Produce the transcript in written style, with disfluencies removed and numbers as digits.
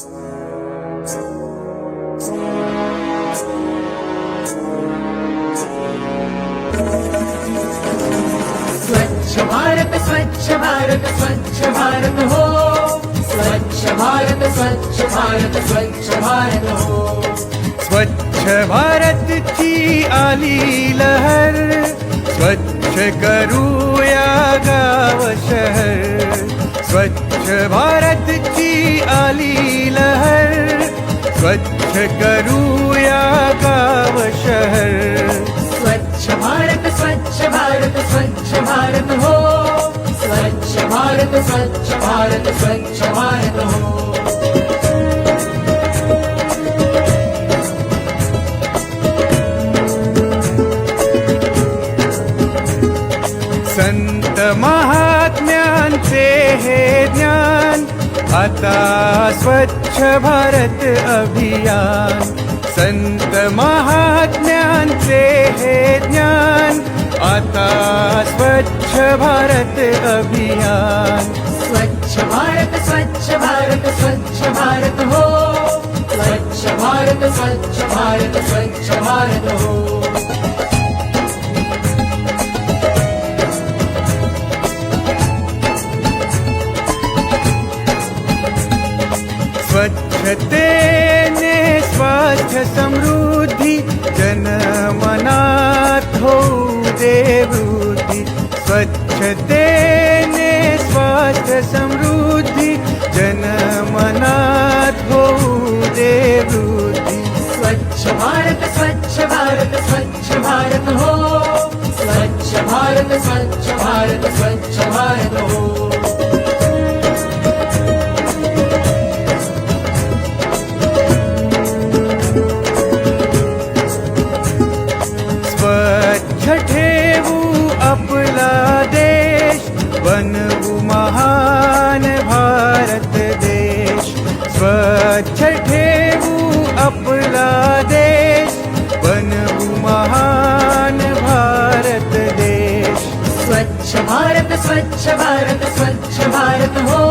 स्वच्छ भारत स्वच्छ भारत स्वच्छ भारत हो, स्वच्छ भारत स्वच्छ भारत स्वच्छ भारत हो. स्वच्छ भारत की आली लहर, स्वच्छ करूया गाव शहर. स्वच्छ भारत की आली लहर, स्वच्छ करूया गाव शहर. स्वच्छ भारत स्वच्छ भारत स्वच्छ भारत हो, स्वच्छ भारत स्वच्छ भारत स्वच्छ भारत हो. संत महात्म्यांचे हे ज्ञान, आता स्वच्छ भारत अभियान. संत महात्म्यांचे हे ज्ञान, आता स्वच्छ भारत अभियान. स्वच्छ भारत स्वच्छ भारत स्वच्छ भारत हो, स्वच्छ भारत स्वच्छ भारत स्वच्छ भारत हो. स्वच्छतेने स्वास्थ्य समृद्धी, जनमनात होऊ दे वृद्धी. स्वच्छतेने स्वास्थ्य समृद्धी, जनमनात होऊ दे वृद्धी. स्वच्छ भारत स्वच्छ भारत स्वच्छ भारत हो, स्वच्छ भारत स्वच्छ भारत स्वच्छ भारत हो. स्वच्छ ठेवू आपला देश, बनवू महान भारत देश. स्वच्छ ठेवू आपला देश, बनवू महान भारत देश. स्वच्छ भारत स्वच्छ भारत स्वच्छ भारत हो,